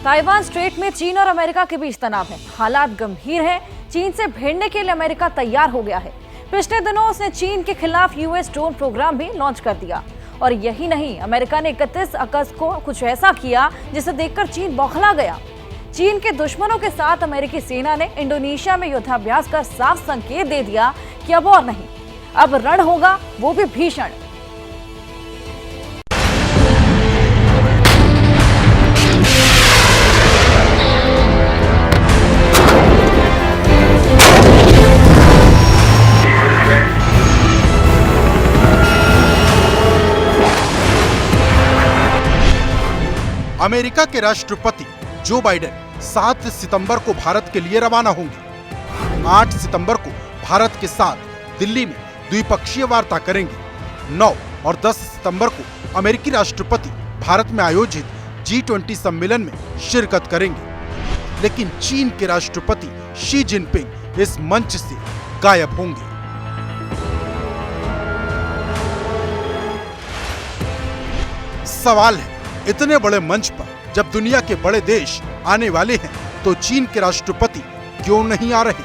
Taiwan straight में चीन और अमेरिका के बीच तनाव है। हालात गंभीर है। चीन से भिड़ने के लिए अमेरिका तैयार हो गया है। पिछले दिनों उसने चीन के खिलाफ यूएस ड्रोन प्रोग्राम भी लॉन्च कर दिया। और यही नहीं, अमेरिका ने 31 अगस्त को कुछ ऐसा किया जिसे देखकर चीन बौखला गया। चीन के दुश्मनों के साथ अमेरिकी सेना ने इंडोनेशिया में युद्धाभ्यास कर साफ संकेत दे दिया कि अब और नहीं, अब रण होगा, वो भी भीषण। अमेरिका के राष्ट्रपति जो बाइडेन 7 सितंबर को भारत के लिए रवाना होंगे। 8 सितंबर को भारत के साथ दिल्ली में द्विपक्षीय वार्ता करेंगे। 9 और 10 सितंबर को अमेरिकी राष्ट्रपति भारत में आयोजित G20 सम्मेलन में शिरकत करेंगे। लेकिन चीन के राष्ट्रपति शी जिनपिंग इस मंच से गायब होंगे। सवाल है, इतने बड़े मंच पर जब दुनिया के बड़े देश आने वाले हैं तो चीन के राष्ट्रपति क्यों नहीं आ रहे?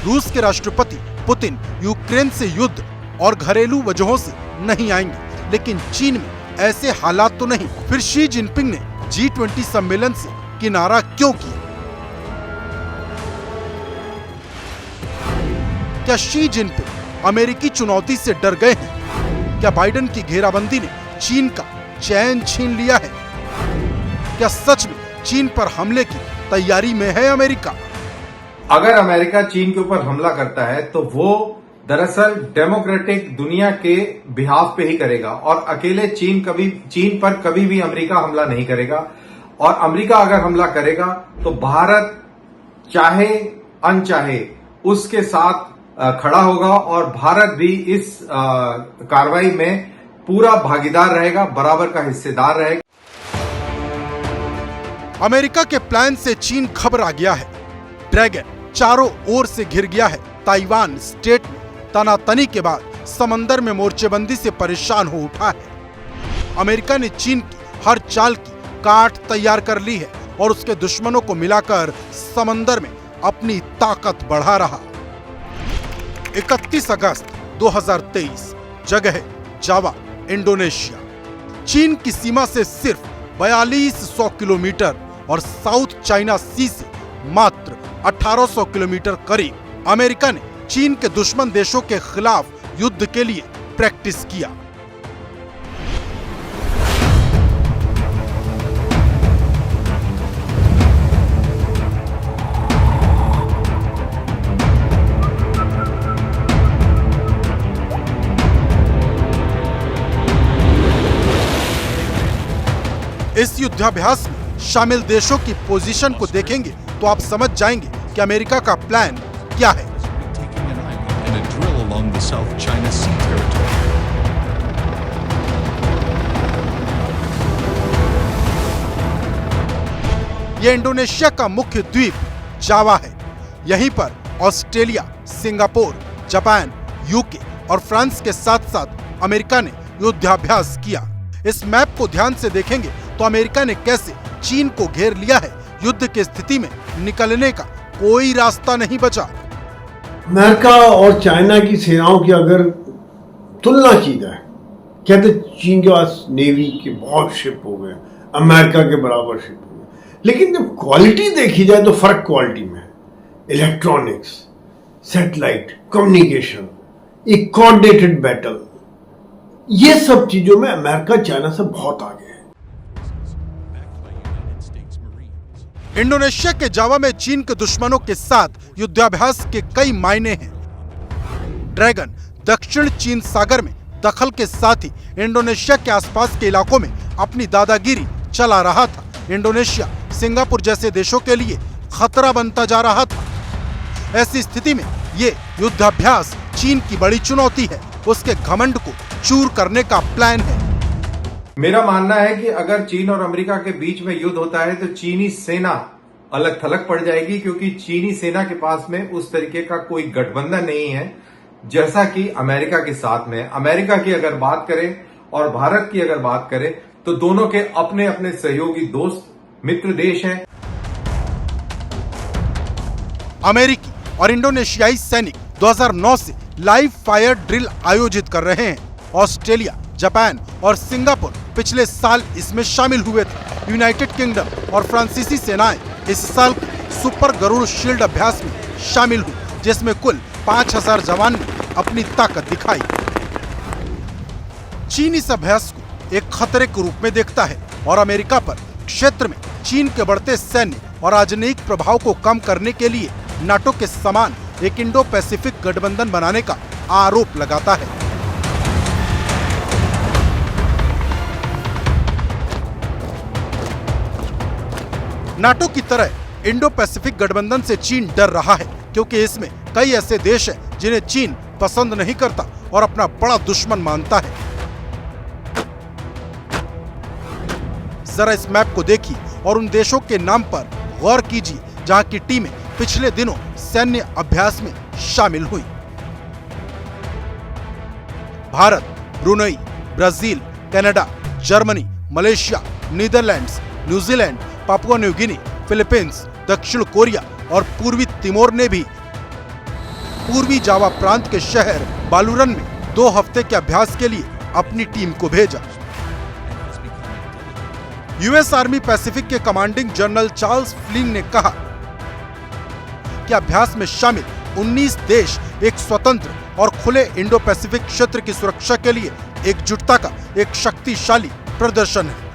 रूस के राष्ट्रपति पुतिन यूक्रेन से युद्ध और घरेलू वजहों से नहीं आएंगे, लेकिन चीन में ऐसे हालात तो नहीं। फिर शी जिनपिंग ने G20 सम्मेलन से किनारा क्यों किया? क्या शी जिनपिंग अमेरिकी चुनौती से डर गए हैं? क्या बाइडेन की घेराबंदी ने चीन का चैन छीन लिया है? क्या सच में चीन पर हमले की तैयारी में है अमेरिका? अगर अमेरिका चीन के ऊपर हमला करता है तो वो दरअसल डेमोक्रेटिक दुनिया के बिहाफ पे ही करेगा और अकेले चीन पर कभी भी अमेरिका हमला नहीं करेगा। और अमेरिका अगर हमला करेगा तो भारत चाहे अनचाहे उसके साथ खड़ा होगा और भारत भी इस कार्रवाई में पूरा भागीदार रहेगा, बराबर का हिस्सेदार रहेगा। अमेरिका के प्लान से चीन घबरा गया है। ड्रैगन चारों ओर से घिर गया है। ताइवान स्टेट में तनातनी के बाद समंदर में मोर्चेबंदी से परेशान हो उठा है। अमेरिका ने चीन की हर चाल की काट तैयार कर ली है और उसके दुश्मनों को मिलाकर समंदर में अपनी ताकत बढ़ा रहा। 31 अगस्त 2023, जगह जावा, इंडोनेशिया। चीन की सीमा से सिर्फ 4200 किलोमीटर और साउथ चाइना सी से मात्र 1800 किलोमीटर करीब अमेरिका ने चीन के दुश्मन देशों के खिलाफ युद्ध के लिए प्रैक्टिस किया। इस युद्धाभ्यास में शामिल देशों की पोजीशन को देखेंगे तो आप समझ जाएंगे कि अमेरिका का प्लान क्या है। यह इंडोनेशिया का मुख्य द्वीप जावा है। यहीं पर ऑस्ट्रेलिया, सिंगापुर, जापान, यूके और फ्रांस के साथ साथ अमेरिका ने युद्धाभ्यास किया। इस मैप को ध्यान से देखेंगे तो अमेरिका ने कैसे चीन को घेर लिया है। युद्ध की स्थिति में निकलने का कोई रास्ता नहीं बचा। अमेरिका और चाइना की सेनाओं की अगर तुलना की जाए, कहते चीन के पास नेवी के बहुत शिप हो गए, अमेरिका के बराबर शिप हो गए, लेकिन जब क्वालिटी देखी जाए तो फर्क क्वालिटी में है। इलेक्ट्रॉनिक्स, सैटेलाइट, कम्युनिकेशन, एक कोऑर्डिनेटेड बैटल, ये सब चीजों में अमेरिका चाइना से बहुत आगे है। इंडोनेशिया के जावा में चीन के दुश्मनों के साथ युद्धाभ्यास के कई मायने हैं। ड्रैगन दक्षिण चीन सागर में दखल के साथ ही इंडोनेशिया के आसपास के इलाकों में अपनी दादागिरी चला रहा था। इंडोनेशिया सिंगापुर जैसे देशों के लिए खतरा बनता जा रहा था। ऐसी स्थिति में ये युद्धाभ्यास चीन की बड़ी चुनौती है। उसके घमंड को चूर करने का प्लान है। मेरा मानना है कि अगर चीन और अमेरिका के बीच में युद्ध होता है तो चीनी सेना अलग थलग पड़ जाएगी, क्योंकि चीनी सेना के पास में उस तरीके का कोई गठबंधन नहीं है जैसा कि अमेरिका के साथ में। अमेरिका की अगर बात करें और भारत की अगर बात करें तो दोनों के अपने अपने सहयोगी दोस्त मित्र देश है। अमेरिकी और इंडोनेशियाई सैनिक 2009 से लाइव फायर ड्रिल आयोजित कर रहे हैं। ऑस्ट्रेलिया, जापान और सिंगापुर पिछले साल इसमें शामिल हुए थे। यूनाइटेड किंगडम और फ्रांसीसी सेनाएं इस साल के सुपर गरुड़ शील्ड अभ्यास में शामिल हुई, जिसमें कुल 5000 जवान ने अपनी ताकत दिखाई। चीन इस अभ्यास को एक खतरे के रूप में देखता है और अमेरिका पर क्षेत्र में चीन के बढ़ते सैन्य और राजनयिक प्रभाव को कम करने के लिए नाटो के समान एक इंडो पैसिफिक गठबंधन बनाने का आरोप लगाता है। नाटो की तरह इंडो पैसिफिक गठबंधन से चीन डर रहा है, क्योंकि इसमें कई ऐसे देश हैं जिन्हें चीन पसंद नहीं करता और अपना बड़ा दुश्मन मानता है। जरा इस मैप को देखिए और उन देशों के नाम पर गौर कीजिए जहां की टीमें पिछले दिनों सैन्य अभ्यास में शामिल हुई। Bharat, Brunei, Brazil, Canada, Germany, Malaysia, Netherlands, New Zealand, Papua New Guinea, Philippines, दक्षिण कोरिया और पूर्वी तिमोर ने भी पूर्वी जावा प्रांत के शहर बालूरन में 2 हफ्ते के अभ्यास के लिए अपनी टीम को भेजा। यूएस आर्मी पैसिफिक के कमांडिंग जनरल चार्ल्स फ्लिन ने कहा कि अभ्यास में शामिल 19 देश एक स्वतंत्र और खुले इंडो पैसिफिक क्षेत्र की सुरक्षा के लिए एकजुटता का एक शक्तिशाली प्रदर्शन है।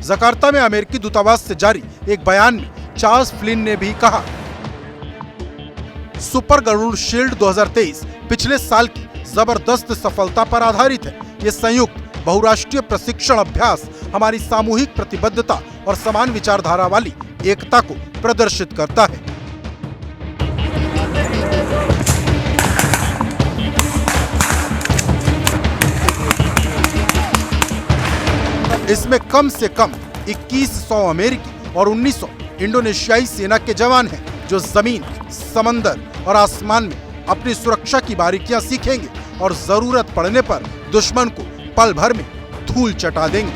जकार्ता में अमेरिकी दूतावास से जारी एक बयान में चार्ल्स फ्लिन ने भी कहा, सुपर गरुड़ शील्ड 2023 पिछले साल की जबरदस्त सफलता पर आधारित है। ये संयुक्त बहुराष्ट्रीय प्रशिक्षण अभ्यास हमारी सामूहिक प्रतिबद्धता और समान विचारधारा वाली एकता को प्रदर्शित करता है। इसमें कम से कम 2100 अमेरिकी और 1900 इंडोनेशियाई सेना के जवान हैं, जो जमीन, समंदर और आसमान में अपनी सुरक्षा की बारीकियां सीखेंगे और जरूरत पड़ने पर दुश्मन को पल भर में धूल चटा देंगे।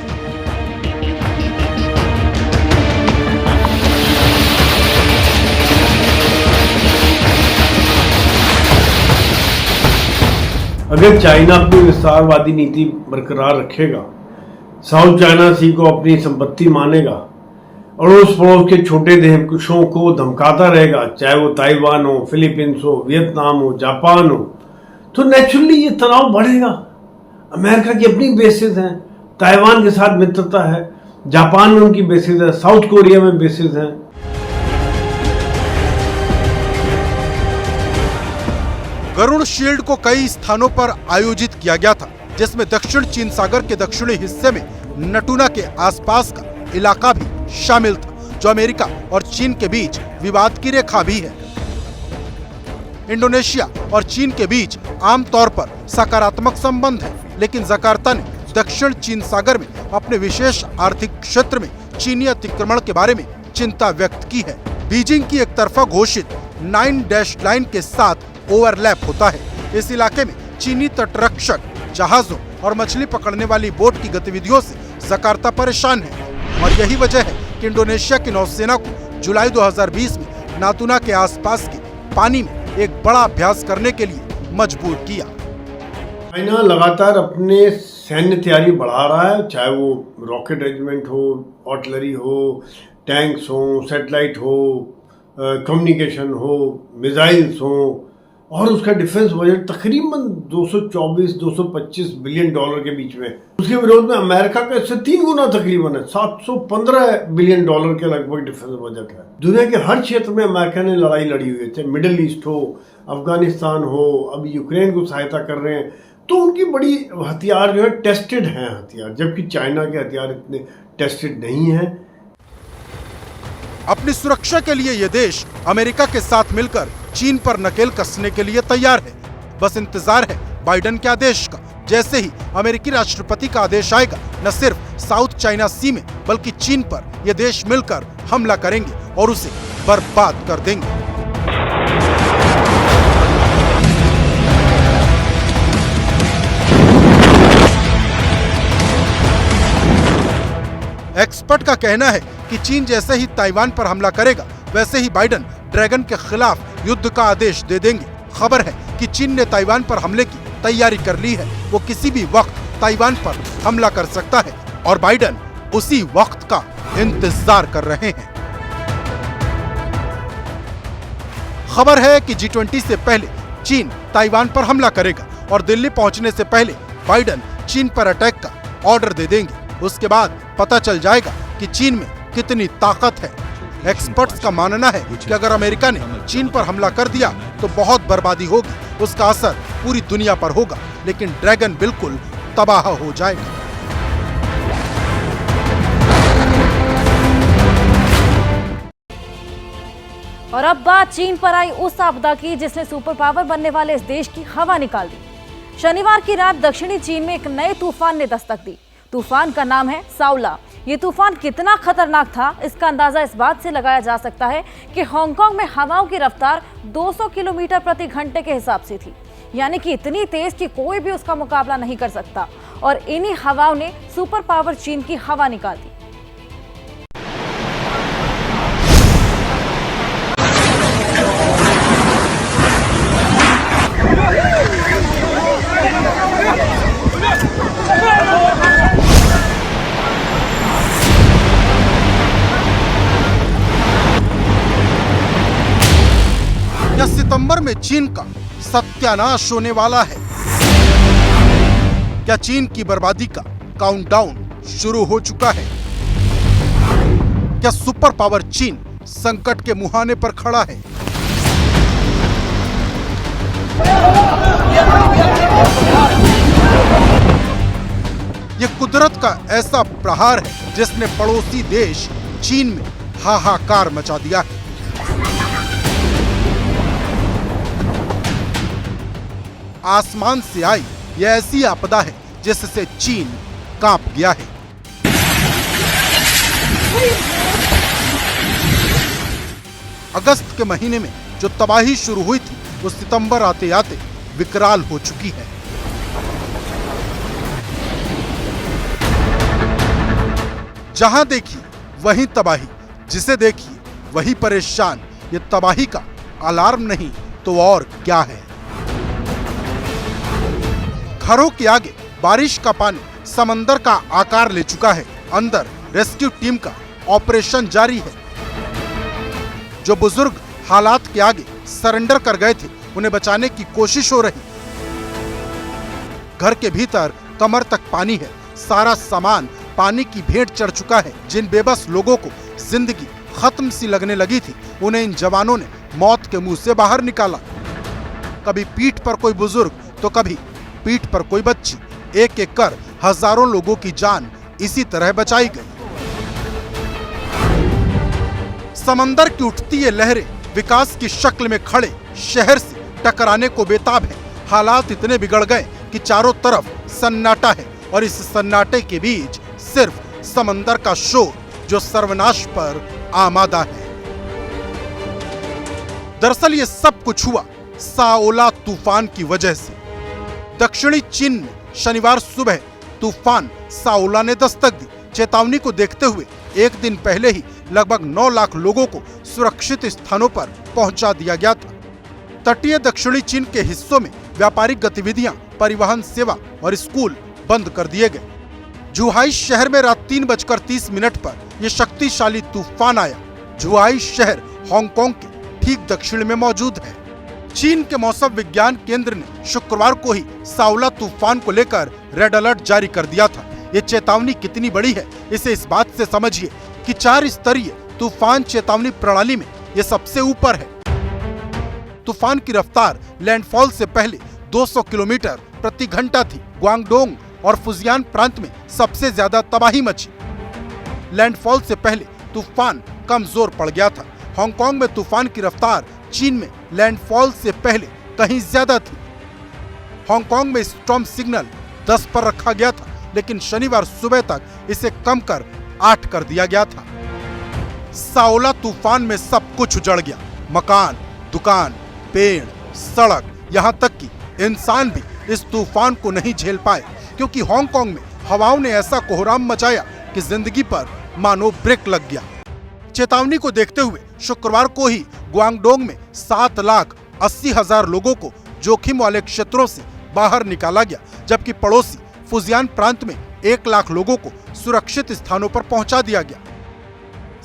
अगर चाइना अपनी विस्तारवादी नीति बरकरार रखेगा, साउथ चाइना सी को अपनी संपत्ति मानेगा और उस पड़ोस के छोटे देशों को धमकाता रहेगा, चाहे वो ताइवान हो, फिलीपींस हो, वियतनाम हो, जापान हो, तो नेचुरली ये तनाव बढ़ेगा। अमेरिका की अपनी बेसिस हैं, ताइवान के साथ मित्रता है, जापान में उनकी बेसिस है, साउथ कोरिया में बेसिस है। गरुड़ शील्ड को कई स्थानों पर आयोजित किया गया था, जिसमें दक्षिण चीन सागर के दक्षिणी हिस्से में नटूना के आसपास का इलाका भी शामिल था, जो अमेरिका और चीन के बीच विवाद की रेखा भी है। इंडोनेशिया और चीन के बीच आमतौर पर सकारात्मक संबंध है, लेकिन जकार्ता ने दक्षिण चीन सागर में अपने विशेष आर्थिक क्षेत्र में चीनी अतिक्रमण के बारे में चिंता व्यक्त की है। बीजिंग की एक तरफा घोषित 9 डैश लाइन के साथ ओवरलैप होता है। इस इलाके में चीनी तटरक्षक जहाजों और मछली पकड़ने वाली बोट की गतिविधियों से जकार्ता परेशान है, और यही वजह है कि इंडोनेशिया की नौसेना को जुलाई 2020 में नातूना के आसपास के पानी में एक बड़ा अभ्यास करने के लिए मजबूर किया। चाइना लगातार अपने सैन्य तैयारी बढ़ा रहा है, चाहे वो रॉकेट रेजिमेंट हो, आर्टिलरी हो, टैंक्स हो, सैटेलाइट हो, कम्युनिकेशन हो, मिसाइल्स हो, और उसका डिफेंस बजट तकरीबन 224-225 बिलियन डॉलर के बीच में। उसके विरोध में अमेरिका का इससे 3 गुना तकरीबन है, 715 बिलियन डॉलर के लगभग डिफेंस बजट है। दुनिया के हर क्षेत्र में अमेरिका ने लड़ाई लड़ी हुई है, चाहे मिडिल ईस्ट हो, अफगानिस्तान हो, अभी यूक्रेन को सहायता कर रहे हैं, तो उनकी बड़ी हथियार जो है टेस्टेड हैं हथियार, जबकि चाइना के हथियार इतने टेस्टेड नहीं हैं। अपनी सुरक्षा के लिए ये देश अमेरिका के साथ मिलकर चीन पर नकेल कसने के लिए तैयार है। बस इंतजार है बाइडेन के आदेश का। जैसे ही अमेरिकी राष्ट्रपति का आदेश आएगा, न सिर्फ साउथ चाइना सी में बल्कि चीन पर ये देश मिलकर हमला करेंगे और उसे बर्बाद कर देंगे। एक्सपर्ट का कहना है कि चीन जैसे ही ताइवान पर हमला करेगा वैसे ही बाइडेन ड्रैगन के खिलाफ युद्ध का आदेश दे देंगे। खबर है कि चीन ने ताइवान पर हमले की तैयारी कर ली है। वो किसी भी वक्त ताइवान पर हमला कर सकता है और बाइडेन उसी वक्त का इंतजार कर रहे हैं। खबर है कि G20 से पहले चीन ताइवान पर हमला करेगा और दिल्ली पहुंचने से पहले बाइडेन चीन पर अटैक का ऑर्डर दे देंगे। उसके बाद पता चल जाएगा कि चीन में कितनी ताकत है। एक्सपर्ट्स का मानना है कि अगर अमेरिका ने चीन पर हमला कर दिया तो बहुत बर्बादी होगी, उसका असर पूरी दुनिया पर होगा, लेकिन ड्रैगन बिल्कुल तबाह हो जाएगा। और अब बात चीन पर आई उस आपदा की जिसने सुपर पावर बनने वाले इस देश की हवा निकाल दी। शनिवार की रात दक्षिणी चीन में एक नए तूफान ने दस्तक दी। तूफान का नाम है साओला। ये तूफान कितना खतरनाक था इसका अंदाजा इस बात से लगाया जा सकता है कि हांगकांग में हवाओं की रफ्तार 200 किलोमीटर प्रति घंटे के हिसाब से थी, यानी कि इतनी तेज कि कोई भी उसका मुकाबला नहीं कर सकता। और इन्हीं हवाओं ने सुपर पावर चीन की हवा निकाल दी। या सितंबर में चीन का सत्यानाश होने वाला है? क्या चीन की बर्बादी का काउंटडाउन शुरू हो चुका है? क्या सुपर पावर चीन संकट के मुहाने पर खड़ा है? ये कुदरत का ऐसा प्रहार है जिसने पड़ोसी देश चीन में हाहाकार मचा दिया है। आसमान से आई यह ऐसी आपदा है जिससे चीन कांप गया है। अगस्त के महीने में जो तबाही शुरू हुई थी वो सितंबर आते आते विकराल हो चुकी है। जहां देखिए वही तबाही, जिसे देखिए वही परेशान। ये तबाही का अलार्म नहीं तो और क्या है। घरों के आगे बारिश का पानी समंदर का आकार ले चुका है। अंदर रेस्क्यू टीम का ऑपरेशन जारी है। जो बुजुर्ग हालात के आगे सरेंडर कर गए थे उन्हें बचाने की कोशिश हो रही। घर के भीतर कमर तक पानी है। सारा सामान पानी की भेंट चढ़ चुका है। जिन बेबस लोगों को जिंदगी खत्म सी लगने लगी थी उन्हें इन जवानों ने मौत के मुंह से बाहर निकाला। कभी पीठ पर कोई बुजुर्ग तो कभी पीठ पर कोई बच्ची। एक एक कर हजारों लोगों की जान इसी तरह बचाई गई। समंदर की उठती ये लहरें विकास की शक्ल में खड़े शहर से टकराने को बेताब है। हालात इतने बिगड़ गए कि चारों तरफ सन्नाटा है और इस सन्नाटे के बीच सिर्फ समंदर का शोर जो सर्वनाश पर आमादा है। दरअसल ये सब कुछ हुआ साओला तूफान की वजह से। दक्षिणी चीन में शनिवार सुबह तूफान साओला ने दस्तक दी। चेतावनी को देखते हुए एक दिन पहले ही लगभग 9 लाख लोगों को सुरक्षित स्थानों पर पहुंचा दिया गया था। तटीय दक्षिणी चीन के हिस्सों में व्यापारिक गतिविधियां, परिवहन सेवा और स्कूल बंद कर दिए गए। जुहाई शहर में रात 3:30 पर यह शक्तिशाली तूफान आया। जुहाई शहर हांगकांग के ठीक दक्षिण में मौजूद है। चीन के मौसम विज्ञान केंद्र ने शुक्रवार को ही साओला तूफान को लेकर रेड अलर्ट जारी कर दिया था। ये चेतावनी कितनी बड़ी है इसे इस बात से समझिए कि 4 स्तरीय तूफान चेतावनी प्रणाली में ये सबसे ऊपर है। तूफान की रफ्तार लैंडफॉल से पहले 200 किलोमीटर प्रति घंटा थी। ग्वांगडोंग और फुजियान प्रांत में सबसे ज्यादा तबाही मची। लैंडफॉल से पहले तूफान कमजोर पड़ गया था। हांगकांग में तूफान की रफ्तार चीन में लैंडफॉल से पहले कहीं ज्यादा थी। हांगकांग में स्टॉर्म सिग्नल 10 पर रखा गया था, लेकिन शनिवार सुबह तक इसे कम कर 8 कर दिया गया था। साओला तूफान में सब कुछ उजड़ गया। मकान, दुकान, पेड़, सड़क, यहाँ तक कि इंसान भी इस तूफान को नहीं झेल पाए, क्योंकि हांगकांग में हवाओं ने ऐसा कोहराम मचाया कि जिंदगी पर मानो ब्रेक लग गया। चेतावनी को देखते हुए शुक्रवार को ही ग्वांगडोंग में 7,80,000 लोगों को जोखिम वाले क्षेत्रों से बाहर निकाला गया, जबकि पड़ोसी फुजियान प्रांत में 1 लाख लोगों को सुरक्षित स्थानों पर पहुंचा दिया गया।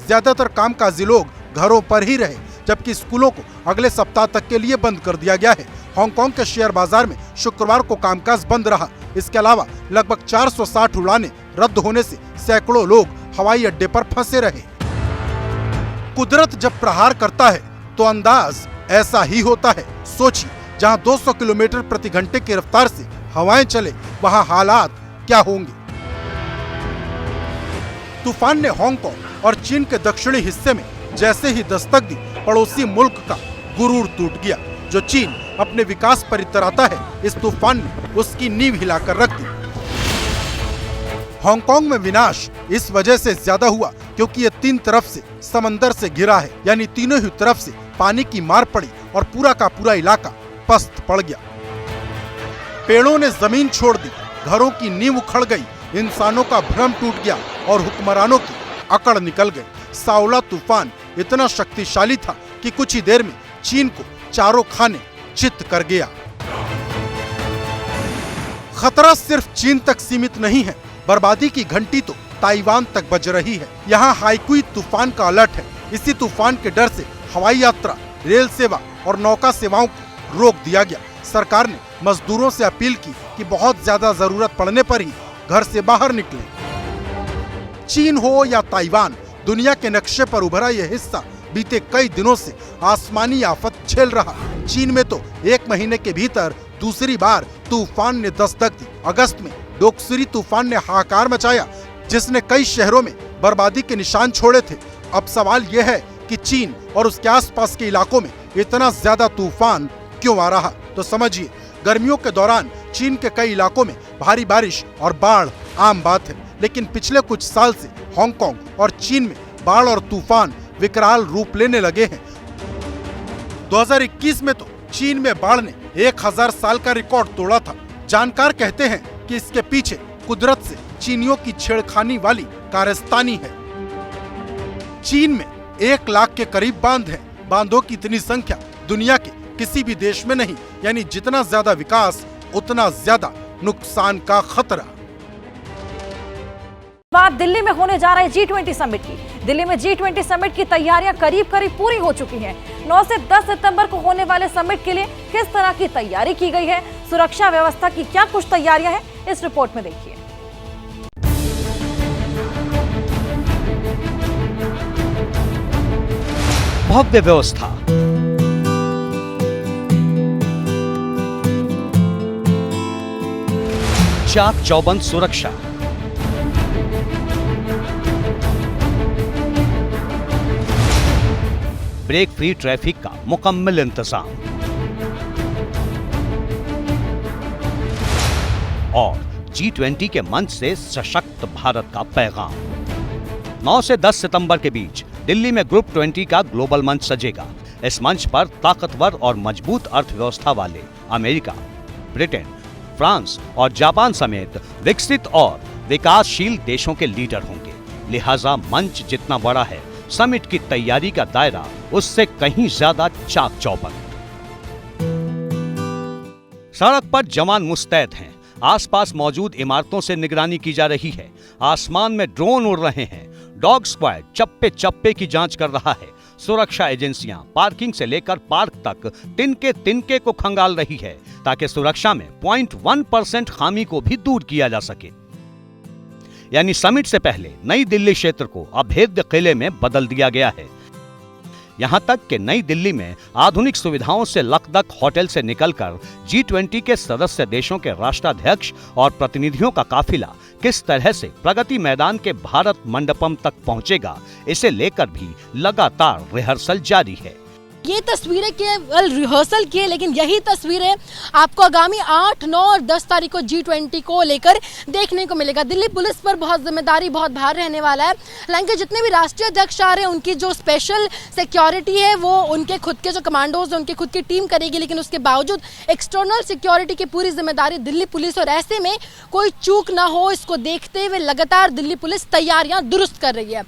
ज्यादातर कामकाजी लोग घरों पर ही रहे, जबकि स्कूलों को अगले सप्ताह तक के लिए बंद कर दिया गया है। हांगकांग के शेयर बाजार में शुक्रवार को कामकाज बंद रहा। इसके अलावा लगभग 460 उड़ानें रद्द होने से सैकड़ों लोग हवाई अड्डे पर फंसे रहे। कुदरत जब प्रहार करता है तो अंदाज ऐसा ही होता है। सोचिए, जहां 200 किलोमीटर प्रति घंटे की रफ्तार से हवाएं चले, वहां हालात क्या होंगे। तूफान ने हांगकांग और चीन के दक्षिणी हिस्से में जैसे ही दस्तक दी, पड़ोसी मुल्क का गुरूर टूट गया। जो चीन अपने विकास पर इतराता है, इस तूफान ने उसकी नींव हिलाकर रख दी। हांगकांग में विनाश इस वजह से ज्यादा हुआ क्योंकि ये 3 तरफ से समंदर से घिरा है, यानी तीनों ही तरफ से पानी की मार पड़ी और पूरा का पूरा इलाका पस्त पड़ गया। पेड़ों ने जमीन छोड़ दी, घरों की नींव उखड़ गई, इंसानों का भ्रम टूट गया और हुक्मरानों की अकड़ निकल गई। साओला तूफान इतना शक्तिशाली था कि कुछ ही देर में चीन को चारों खाने चित कर गया। खतरा सिर्फ चीन तक सीमित नहीं है, बर्बादी की घंटी तो ताइवान तक बज रही है। यहाँ हाईकुई तूफान का अलर्ट है। इसी तूफान के डर से हवाई यात्रा, रेल सेवा और नौका सेवाओं को रोक दिया गया। सरकार ने मजदूरों से अपील की कि बहुत ज्यादा जरूरत पड़ने पर ही घर से बाहर निकलें। चीन हो या ताइवान, दुनिया के नक्शे पर उभरा यह हिस्सा बीते कई दिनों से आसमानी आफत झेल रहा। चीन में तो 1 महीने के भीतर दूसरी बार तूफान ने दस्तक दी। अगस्त में डोक्सुरी तूफान ने हाहाकार मचाया, जिसने कई शहरों में बर्बादी के निशान छोड़े थे। अब सवाल यह है कि चीन और उसके आसपास के इलाकों में इतना ज्यादा तूफान क्यों आ रहा। तो समझिए, गर्मियों के दौरान चीन के कई इलाकों में भारी बारिश और बाढ़ आम बात है, लेकिन पिछले कुछ साल से हांगकांग और चीन में बाढ़ और तूफान विकराल रूप लेने लगे हैं। 2021 में तो चीन में बाढ़ ने 1000 साल का रिकॉर्ड तोड़ा था। जानकार कहते हैं कि इसके पीछे कुदरत से चीनियों की छेड़खानी वाली कारस्तानी है। चीन में 1 लाख के करीब बांध हैं। बांधों की इतनी संख्या दुनिया के किसी भी देश में नहीं, यानी जितना ज्यादा विकास उतना ज्यादा नुकसान का खतरा। बात दिल्ली में होने जा रहे G20 समिट की। दिल्ली में G20 समिट की तैयारियां करीब पूरी हो चुकी हैं। 9 से 10 सितंबर को होने वाले समिट के लिए किस तरह की तैयारी की गई है, सुरक्षा व्यवस्था की क्या कुछ तैयारियां हैं, इस रिपोर्ट में देखिए। भव्य व्यवस्था, चाक चौबंद सुरक्षा, ब्रेक फ्री ट्रैफिक का मुकम्मल इंतजाम और G20 के मंच से सशक्त भारत का पैगाम। 9 से 10 सितंबर के बीच दिल्ली में ग्रुप 20 का ग्लोबल मंच सजेगा। इस मंच पर ताकतवर और मजबूत अर्थव्यवस्था वाले अमेरिका, ब्रिटेन, फ्रांस और जापान समेत विकसित और विकासशील देशों के लीडर होंगे। लिहाजा मंच जितना बड़ा है, समिट की तैयारी का दायरा उससे कहीं ज्यादा चाक चौबंद। सड़क पर जवान मुस्तैद हैं। आसपास मौजूद इमारतों से निगरानी की जा रही है। आसमान में ड्रोन उड़ रहे हैं। डॉग स्क्वाड चप्पे चप्पे की जांच कर रहा है। सुरक्षा एजेंसियां पार्किंग से लेकर पार्क तक तिनके को खंगाल रही है, ताकि सुरक्षा में 0.1% खामी को भी दूर किया जा सके। यानी समिट से पहले नई दिल्ली क्षेत्र को अभेद्य किले में बदल दिया गया है। यहां तक कि नई दिल्ली में आधुनिक सुविधाओं से लकदक होटल से निकलकर G20 के सदस्य देशों के राष्ट्राध्यक्ष और प्रतिनिधियों का काफिला किस तरह से प्रगति मैदान के भारत मंडपम तक पहुंचेगा, इसे लेकर भी लगातार रिहर्सल जारी है। ये तस्वीरें केवल रिहर्सल की है, लेकिन यही तस्वीरें आपको आगामी 8, 9 और 10 तारीख को G20 को लेकर देखने को मिलेगा। दिल्ली पुलिस पर बहुत जिम्मेदारी, बहुत भार रहने वाला है। हालांकि जितने भी राष्ट्रीय अध्यक्ष आ रहे हैं उनकी जो स्पेशल सिक्योरिटी है वो उनके खुद के जो कमांडोज हैं उनकी खुद की टीम करेगी, लेकिन उसके बावजूद एक्सटर्नल सिक्योरिटी की पूरी जिम्मेदारी दिल्ली पुलिस, और ऐसे में कोई चूक ना हो इसको देखते हुए लगातार दिल्ली पुलिस तैयारियां दुरुस्त कर रही है।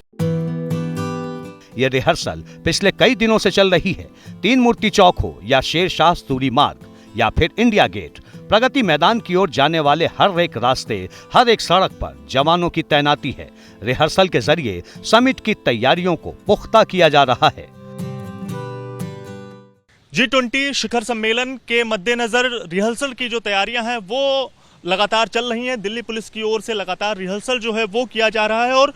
ये रिहर्सल पिछले कई दिनों से चल रही है। 3 मूर्ति चौक हो या शेर शाह सूरी मार्ग या फिर इंडिया गेट, प्रगति मैदान की ओर जाने वाले हर एक रास्ते, हर एक सड़क पर जवानों की तैनाती है। रिहर्सल के जरिए समिट की तैयारियों को पुख्ता किया जा रहा है। G20 शिखर सम्मेलन के मद्देनजर रिहर्सल की जो तैयारियां हैं वो लगातार चल रही हैं। दिल्ली पुलिस की ओर से लगातार रिहर्सल जो है वो किया जा रहा है और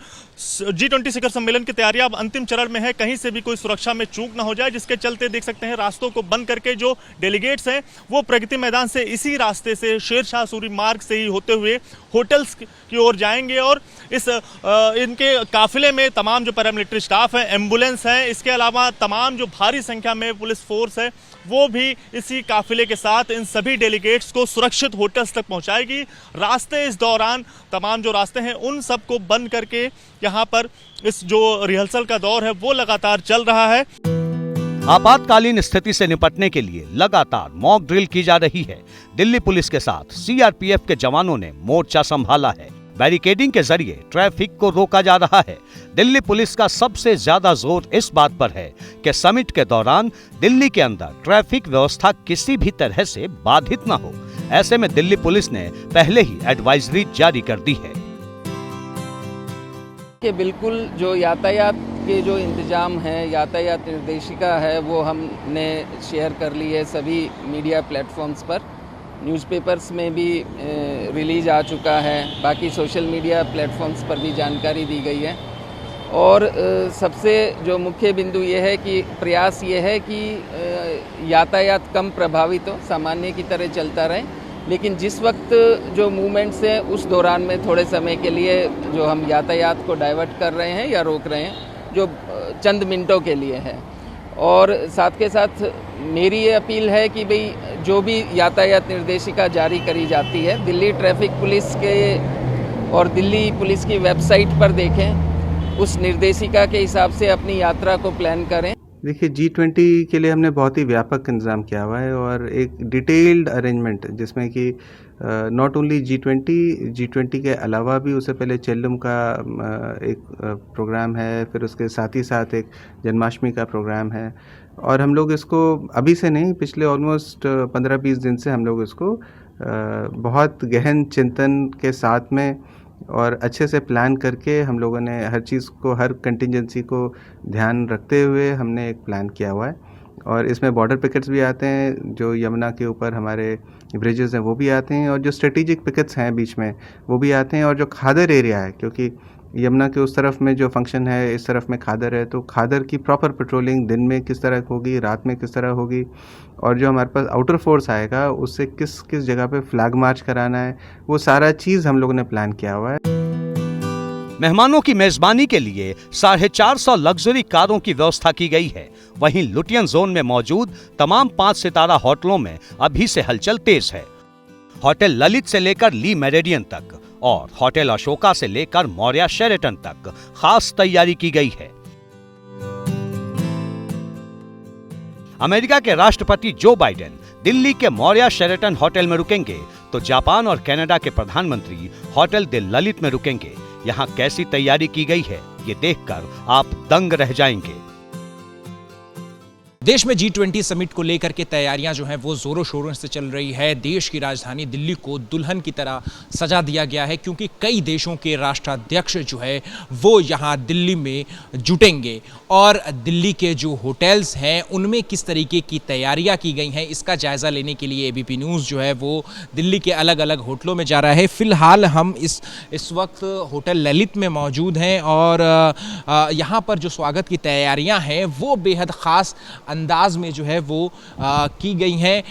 G20 शिखर सम्मेलन की तैयारियां अब अंतिम चरण में है। कहीं से भी कोई सुरक्षा में चूक ना हो जाए, जिसके चलते देख सकते हैं रास्तों को बंद करके जो डेलीगेट्स हैं वो प्रगति मैदान से इसी रास्ते से शेर शाह सूरी मार्ग से ही होते हुए होटल्स की ओर जाएंगे और इनके काफिले में तमाम जो पैरामिलिट्री स्टाफ है, एम्बुलेंस है, इसके अलावा तमाम जो भारी संख्या में पुलिस फोर्स है वो भी इसी काफिले के साथ इन सभी डेलीगेट्स को सुरक्षित होटल्स तक पहुंचाएगी। रास्ते इस दौरान तमाम जो रास्ते हैं उन सबको बंद करके यहाँ पर इस जो रिहर्सल का दौर है वो लगातार चल रहा है। आपातकालीन स्थिति से निपटने के लिए लगातार मॉक ड्रिल की जा रही है। दिल्ली पुलिस के साथ CRPF के जवानों ने मोर्चा संभाला है। बैरिकेडिंग के जरिए ट्रैफिक को रोका जा रहा है। दिल्ली पुलिस का सबसे ज्यादा जोर इस बात पर है कि समिट के दौरान दिल्ली के अंदर ट्रैफिक व्यवस्था किसी भी तरह से बाधित न हो। ऐसे में दिल्ली पुलिस ने पहले ही एडवाइजरी जारी कर दी है कि बिल्कुल जो यातायात के जो इंतजाम है, यातायात निर्देशिका है वो हमने शेयर कर ली है सभी मीडिया प्लेटफॉर्म्स पर। न्यूज़पेपर्स में भी रिलीज आ चुका है, बाकी सोशल मीडिया प्लेटफॉर्म्स पर भी जानकारी दी गई है। और सबसे जो मुख्य बिंदु ये है कि प्रयास ये है कि यातायात कम प्रभावित हो, सामान्य की तरह चलता रहे, लेकिन जिस वक्त जो मूवमेंट्स हैं उस दौरान में थोड़े समय के लिए जो हम यातायात को डाइवर्ट कर रहे हैं या रोक रहे हैं, जो चंद मिनटों के लिए है। और साथ के साथ मेरी ये अपील है कि भाई जो भी यातायात निर्देशिका जारी करी जाती है दिल्ली ट्रैफिक पुलिस के और दिल्ली पुलिस की वेबसाइट पर देखें, उस निर्देशिका के हिसाब से अपनी यात्रा को प्लान करें। देखिए G20 के लिए हमने बहुत ही व्यापक इंतज़ाम किया हुआ है और एक डिटेल्ड अरेंजमेंट जिसमें कि नॉट ओनली G20 के अलावा भी उससे पहले चेल्लम का एक प्रोग्राम है, फिर उसके साथ ही साथ एक जन्माष्टमी का प्रोग्राम है। और हम लोग इसको अभी से नहीं, पिछले ऑलमोस्ट 15-20 दिन से हम लोग इसको बहुत गहन चिंतन के साथ में और अच्छे से प्लान करके हम लोगों ने हर चीज़ को, हर कंटिजेंसी को ध्यान रखते हुए हमने एक प्लान किया हुआ है। और इसमें बॉर्डर पिकेट्स भी आते हैं, जो यमुना के ऊपर हमारे ब्रिजेस हैं वो भी आते हैं, और जो स्ट्रेटेजिक पिकेट्स हैं बीच में वो भी आते हैं, और जो खादर एरिया है, क्योंकि यमुना के उस तरफ में जो फंक्शन है, इस तरफ में खादर है, तो खादर की प्रॉपर पेट्रोलिंग दिन में किस तरह होगी, रात में किस तरह होगी, और जो हमारे पास आउटर फोर्स आएगा उससे किस किस जगह पे फ्लैग मार्च कराना है, वो सारा चीज़ हम लोगों ने प्लान किया हुआ है। मेहमानों की मेजबानी के लिए 450 लग्जरी कारों की व्यवस्था की गई है। वहीं लुटियन जोन में मौजूद तमाम 5 सितारा होटलों में अभी से हलचल तेज है। होटल ललित से लेकर ली मेरिडियन तक और होटल अशोका से लेकर मौर्या शेरेटन तक खास तैयारी की गई है। अमेरिका के राष्ट्रपति जो बाइडेन दिल्ली के मौर्या शेरेटन होटल में रुकेंगे तो जापान और कनाडा के प्रधानमंत्री होटल द ललित में रुकेंगे। यहाँ कैसी तैयारी की गई है ये देखकर आप दंग रह जाएंगे। देश में G20 समिट को लेकर के तैयारियां जो हैं वो जोरों शोरों से चल रही है। देश की राजधानी दिल्ली को दुल्हन की तरह सजा दिया गया है, क्योंकि कई देशों के राष्ट्राध्यक्ष जो है वो यहाँ दिल्ली में जुटेंगे और दिल्ली के जो होटल्स हैं उनमें किस तरीके की तैयारियां की गई हैं इसका जायज़ा लेने के लिए ABP न्यूज़ जो है वो दिल्ली के अलग अलग होटलों में जा रहा है। फिलहाल हम इस वक्त होटल ललित में मौजूद हैं और यहाँ पर जो स्वागत की तैयारियाँ हैं वो बेहद ख़ास अंदाज में जो है वो की गई हैं।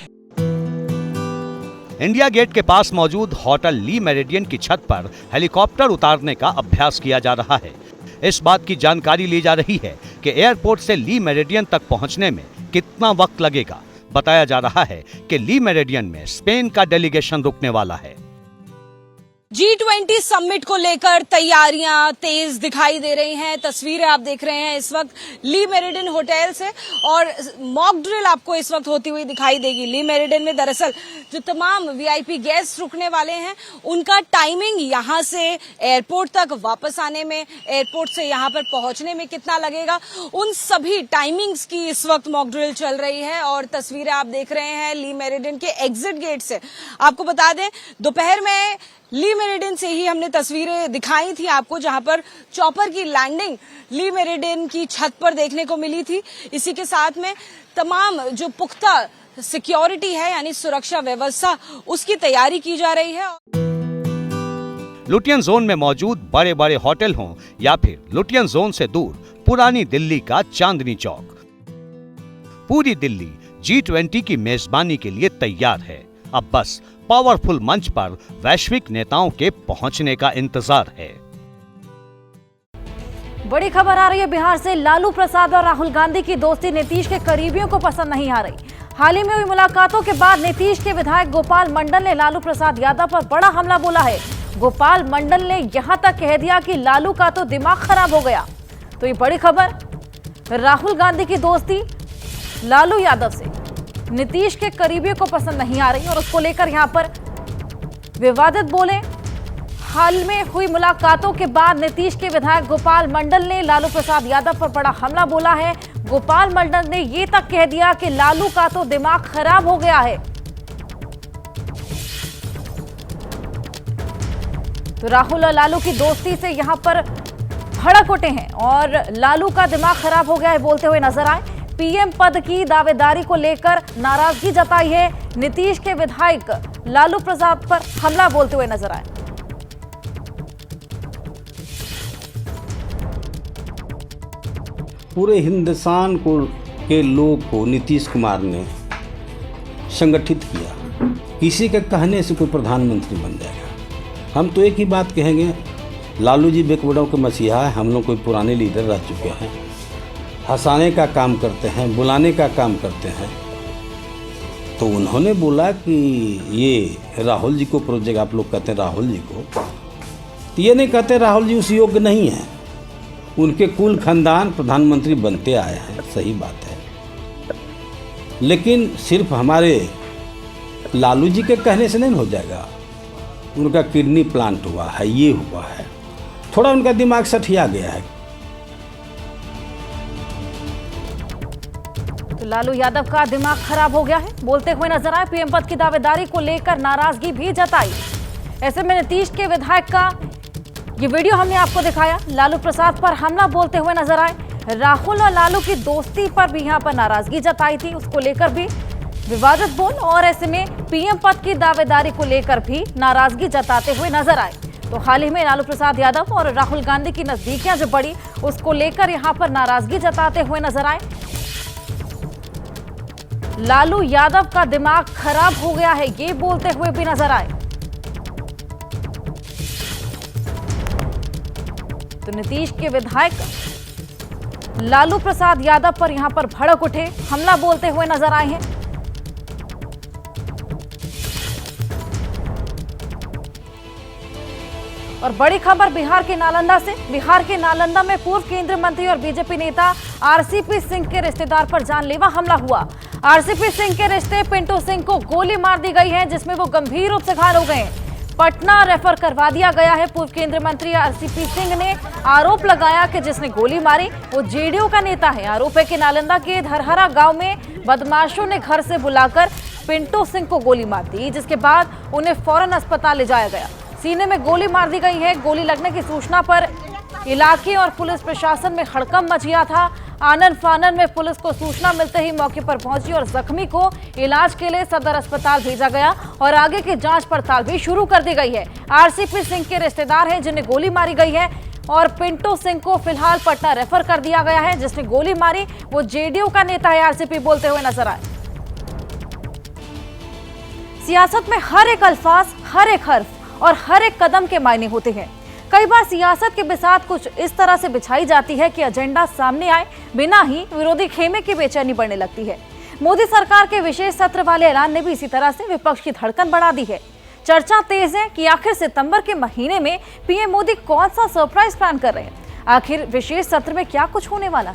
इंडिया गेट के पास मौजूद होटल ली मेरिडियन की छत पर हेलीकॉप्टर उतारने का अभ्यास किया जा रहा है। इस बात की जानकारी ली जा रही है कि एयरपोर्ट से ली मेरिडियन तक पहुंचने में कितना वक्त लगेगा? बताया जा रहा है कि ली मेरिडियन में स्पेन का डेलीगेशन रुकने वाला है। G20 समिट को लेकर तैयारियां तेज दिखाई दे रही हैं। तस्वीरें आप देख रहे हैं इस वक्त ली मेरिडियन होटल से, और मॉक ड्रिल आपको इस वक्त होती हुई दिखाई देगी। ली मेरिडियन में दरअसल जो तमाम वीआईपी गेस्ट रुकने वाले हैं उनका टाइमिंग यहां से एयरपोर्ट तक वापस आने में, एयरपोर्ट से यहां पर पहुंचने में कितना लगेगा, उन सभी टाइमिंग्स की इस वक्त मॉक ड्रिल चल रही है। और तस्वीरें आप देख रहे हैं ली मेरिडियन के एग्जिट गेट से। आपको बता दें दोपहर में ली मेरिडियन से ही हमने तस्वीरें दिखाई थी आपको, जहां पर चॉपर की लैंडिंग ली मेरिडियन की छत पर देखने को मिली थी। इसी के साथ में तमाम जो पुख्ता सिक्योरिटी है यानी सुरक्षा व्यवस्था, उसकी तैयारी की जा रही है। लुटियन जोन में मौजूद बड़े बड़े होटल हों या फिर लुटियन जोन से दूर पुरानी दिल्ली का चांदनी चौक, पूरी दिल्ली G20 की मेजबानी के लिए तैयार है। अब बस पावरफुल मंच पर वैश्विक नेताओं के पहुंचने का इंतजार है। बड़ी खबर आ रही है बिहार से। लालू प्रसाद और राहुल गांधी की दोस्ती नीतीश के करीबियों को पसंद नहीं आ रही। हाल ही में हुई मुलाकातों के बाद नीतीश के विधायक गोपाल मंडल ने लालू प्रसाद यादव पर बड़ा हमला बोला है। गोपाल मंडल ने यहां तक कह दिया कि लालू का तो दिमाग खराब हो गया। तो ये बड़ी खबर, राहुल गांधी की दोस्ती लालू यादव से नीतीश के करीबियों को पसंद नहीं आ रही और उसको लेकर यहां पर विवादित बोले। हाल में हुई मुलाकातों के बाद नीतीश के विधायक गोपाल मंडल ने लालू प्रसाद यादव पर बड़ा हमला बोला है। गोपाल मंडल ने ये तक कह दिया कि लालू का तो दिमाग खराब हो गया है। तो राहुल और लालू की दोस्ती से यहां पर भड़क उठे हैं और लालू का दिमाग खराब हो गया है बोलते हुए नजर आए। पीएम पद की दावेदारी को लेकर नाराजगी जताई है। नीतीश के विधायक लालू प्रसाद पर हमला बोलते हुए नजर आए। पूरे हिंदुस्तान के लोग को नीतीश कुमार ने संगठित किया। किसी के कहने से कोई प्रधानमंत्री बन जाएगा। हम तो एक ही बात कहेंगे, लालू जी बेकबड़ों के मसीहा है। हम लोग कोई पुराने लीडर रह चुके हैं, हंसाने का काम करते हैं, बुलाने का काम करते हैं। तो उन्होंने बोला कि ये राहुल जी को प्रोजेक्ट, आप लोग कहते हैं राहुल जी को, तो ये नहीं कहते राहुल जी उस योग्य नहीं है। उनके कुल खानदान प्रधानमंत्री बनते आए हैं, सही बात है। लेकिन सिर्फ हमारे लालू जी के कहने से नहीं हो जाएगा। उनका किडनी प्लांट हुआ है, ये हुआ है, थोड़ा उनका दिमाग सठिया गया है। तो लालू यादव का दिमाग खराब हो गया है बोलते हुए नजर आए। पीएम पद की दावेदारी को लेकर नाराजगी भी जताई। ऐसे में नीतीश के विधायक का ये वीडियो हमने आपको दिखाया। लालू प्रसाद पर हमला बोलते हुए नजर आए। राहुल और लालू की दोस्ती पर भी यहां पर नाराजगी जताई थी, उसको लेकर भी विवादित बोल, और ऐसे में पीएम पद की दावेदारी को लेकर भी नाराजगी जताते हुए नजर आए। तो हाल ही में लालू प्रसाद यादव और राहुल गांधी की नजदीकियां जो बढ़ी, उसको लेकर यहां पर नाराजगी जताते हुए नजर आए। लालू यादव का दिमाग खराब हो गया है ये बोलते हुए भी नजर आए। तो नीतीश के विधायक लालू प्रसाद यादव पर यहां पर भड़क उठे, हमला बोलते हुए नजर आए हैं। और बड़ी खबर बिहार के नालंदा से। बिहार के नालंदा में पूर्व केंद्रीय मंत्री और बीजेपी नेता आरसीपी सिंह के रिश्तेदार पर जानलेवा हमला हुआ। आरसीपी सिंह के रिश्ते पिंटू सिंह को गोली मार दी गई है, जिसमें वो गंभीर रूप से घायल हो गए हैं। पटना रेफर करवा दिया गया है। पूर्व केंद्रीय मंत्री आरसीपी सिंह ने आरोप लगाया कि जिसने गोली मारी वो जेडीयू का नेता है। आरोप है कि नालंदा के धरहरा गांव में बदमाशों ने घर से बुलाकर पिंटू सिंह को गोली मार दी, जिसके बाद उन्हें फौरन अस्पताल ले जाया गया। सीने में गोली मार दी गई है। गोली लगने की सूचना पर इलाके और पुलिस प्रशासन में हड़कंप मच गया था। आनन फानन में पुलिस को सूचना मिलते ही मौके पर पहुंची और जख्मी को इलाज के लिए सदर अस्पताल भेजा गया और आगे की जांच पड़ताल भी शुरू कर दी गई है। आरसीपी सिंह के रिश्तेदार हैं जिन्हें गोली मारी गई है और पिंटू सिंह को फिलहाल पटना रेफर कर दिया गया है। जिसने गोली मारी वो जेडीयू का नेता है, आरसीपी बोलते हुए नजर आए। सियासत में हर एक अल्फाज, हर एक हर्फ और हर एक कदम के मायने होते हैं। कई बार सियासत के बिसात कुछ इस तरह से बिछाई जाती है कि एजेंडा सामने आए बिना ही विरोधी खेमे की बेचैनी बढ़ने लगती है। मोदी सरकार के विशेष सत्र वाले ऐलान ने भी इसी तरह से विपक्ष की धड़कन बढ़ा दी है। चर्चा तेज है कि आखिर सितंबर के महीने में पीएम मोदी कौन सा सरप्राइज प्लान कर रहे हैं। आखिर विशेष सत्र में क्या कुछ होने वाला?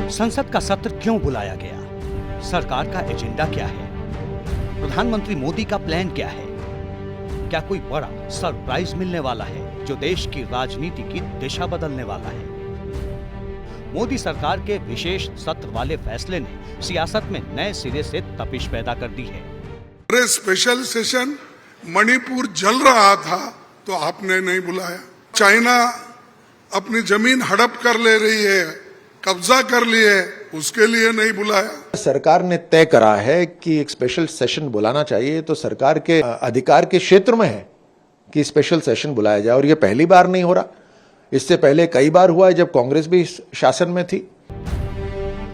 संसद का सत्र क्यों बुलाया गया? सरकार का एजेंडा क्या है? प्रधानमंत्री मोदी का प्लान क्या है? क्या कोई बड़ा सरप्राइज मिलने वाला है जो देश की राजनीति की दिशा बदलने वाला है? मोदी सरकार के विशेष सत्र वाले फैसले ने सियासत में नए सिरे से तपिश पैदा कर दी है। अरे स्पेशल सेशन मणिपुर जल रहा था तो आपने नहीं बुलाया। चाइना अपनी जमीन हड़प कर ले रही है, कब्जा कर ली है, उसके लिए नहीं बुलाया। सरकार ने तय करा है कि एक स्पेशल सेशन बुलाना चाहिए, तो सरकार के अधिकार के क्षेत्र में है कि स्पेशल सेशन बुलाया जाए, और ये पहली बार नहीं हो रहा। इससे पहले कई बार हुआ है जब कांग्रेस भी शासन में थी।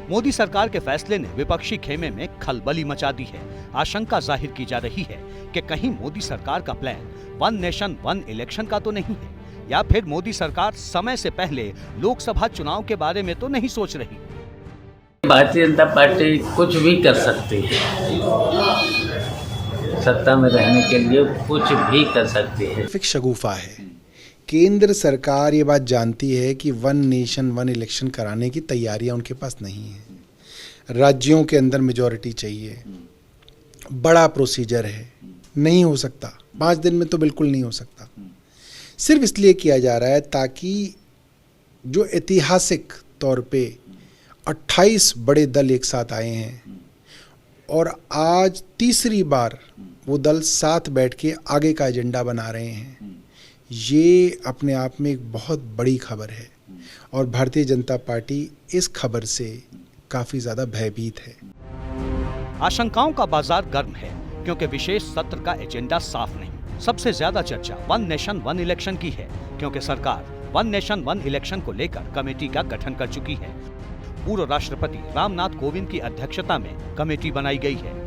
मोदी सरकार के फैसले ने विपक्षी खेमे में खलबली मचा दी है। आशंका जाहिर की जा रही है कि कहीं मोदी सरकार का plan one nation one election का तो नहीं है, या फिर मोदी सरकार समय से पहले लोकसभा चुनाव के बारे में तो नहीं सोच रही। भारतीय जनता पार्टी कुछ भी कर सकती है, सत्ता में रहने के लिए कुछ भी कर सकती है। शगुफा है। केंद्र सरकार ये बात जानती है कि वन नेशन वन इलेक्शन कराने की तैयारियां उनके पास नहीं है। राज्यों के अंदर मेजॉरिटी चाहिए, बड़ा प्रोसीजर है, नहीं हो सकता 5 दिन में, तो बिल्कुल नहीं हो सकता। सिर्फ इसलिए किया जा रहा है ताकि जो ऐतिहासिक तौर पे 28 बड़े दल एक साथ आए हैं और आज तीसरी बार वो दल साथ बैठ के आगे का एजेंडा बना रहे हैं, ये अपने आप में एक बहुत बड़ी खबर है और भारतीय जनता पार्टी इस खबर से काफी ज्यादा भयभीत है। आशंकाओं का बाजार गर्म है क्योंकि विशेष सत्र का एजेंडा साफ नहीं। सबसे ज्यादा चर्चा वन नेशन वन इलेक्शन की है क्योंकि सरकार वन नेशन वन इलेक्शन को लेकर कमेटी का गठन कर चुकी है। पूर्व राष्ट्रपति रामनाथ कोविंद की अध्यक्षता में कमेटी बनाई गई है।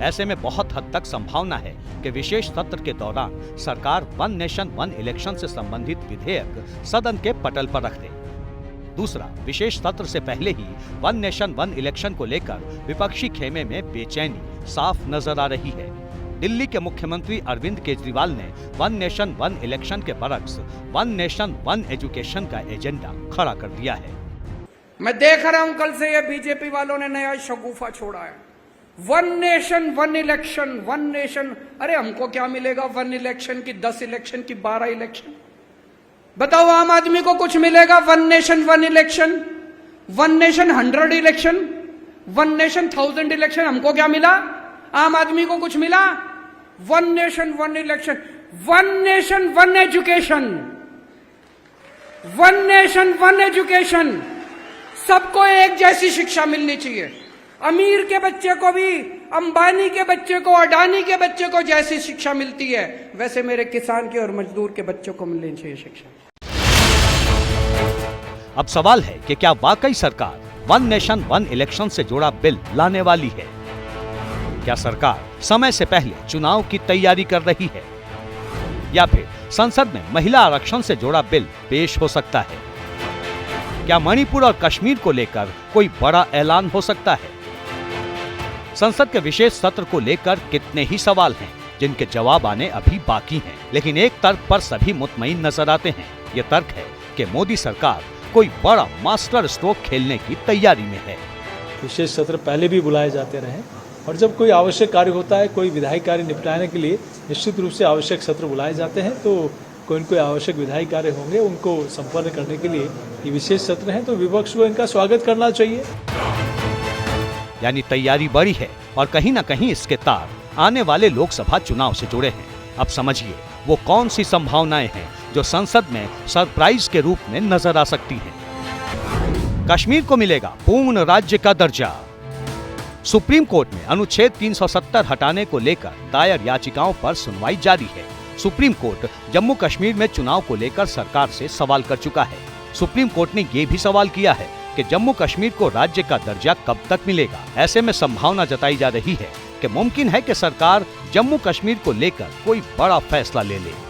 ऐसे में बहुत हद तक संभावना है कि विशेष सत्र के दौरान सरकार वन नेशन वन इलेक्शन से संबंधित विधेयक सदन के पटल पर रख दे। दूसरा, विशेष सत्र से पहले ही वन नेशन वन इलेक्शन को लेकर विपक्षी खेमे में बेचैनी साफ नजर आ रही है। दिल्ली के मुख्यमंत्री अरविंद केजरीवाल ने वन नेशन वन इलेक्शन के बरक्स वन नेशन वन एजुकेशन का एजेंडा खड़ा कर दिया है। मैं देख रहा हूं कल से ये बीजेपी वालों ने नया शगुफा छोड़ा है, one nation one election, one nation. अरे हमको क्या मिलेगा वन इलेक्शन की, 10 इलेक्शन की, 12 इलेक्शन? बताओ आम आदमी को कुछ मिलेगा one nation one election? One nation 100 election, one nation 1000 election, हमको क्या मिला? आम आदमी को कुछ मिला? One nation one election, one nation one education, one nation one education. सबको एक जैसी शिक्षा मिलनी चाहिए। अमीर के बच्चे को भी, अंबानी के बच्चे को, अडानी के बच्चे को जैसी शिक्षा मिलती है वैसे मेरे किसान के और मजदूर के बच्चों को मिलनी चाहिए शिक्षा। अब सवाल है कि क्या वाकई सरकार वन नेशन वन इलेक्शन से जुड़ा बिल लाने वाली है? क्या सरकार समय से पहले चुनाव की तैयारी कर रही है, या फिर संसद में महिला आरक्षण से जुड़ा बिल पेश हो सकता है? क्या मणिपुर और कश्मीर को लेकर कोई बड़ा ऐलान हो सकता है? संसद के विशेष सत्र को लेकर कितने ही सवाल हैं जिनके जवाब आने अभी बाकी हैं, लेकिन एक तर्क पर सभी मुतमईन नजर आते हैं। ये तर्क है कि मोदी सरकार कोई बड़ा मास्टर स्ट्रोक खेलने की तैयारी में है। विशेष सत्र पहले भी बुलाए जाते रहे और जब कोई आवश्यक कार्य होता है, कोई विधायी कार्य निपटाने के लिए निश्चित रूप से आवश्यक सत्र बुलाए जाते हैं, तो कोई आवश्यक विधायी कार्य होंगे उनको संपन्न करने के लिए ये विशेष सत्र हैं, तो विपक्ष को इनका स्वागत करना चाहिए। यानी तैयारी बड़ी है और कहीं न कहीं इसके तार आने वाले लोकसभा चुनाव से जुड़े हैं। अब समझिए वो कौन सी संभावनाएं हैं जो संसद में सरप्राइज के रूप में नजर आ सकती हैं। कश्मीर को मिलेगा पूर्ण राज्य का दर्जा। सुप्रीम कोर्ट में अनुच्छेद 370 हटाने को लेकर दायर याचिकाओं पर सुनवाई जारी है। सुप्रीम कोर्ट जम्मू कश्मीर में चुनाव को लेकर सरकार से सवाल कर चुका है। सुप्रीम कोर्ट ने ये भी सवाल किया है कि जम्मू कश्मीर को राज्य का दर्जा कब तक मिलेगा। ऐसे में संभावना जताई जा रही है कि कि मुमकिन है कि सरकार जम्मू कश्मीर को लेकर कोई बड़ा फैसला ले ले।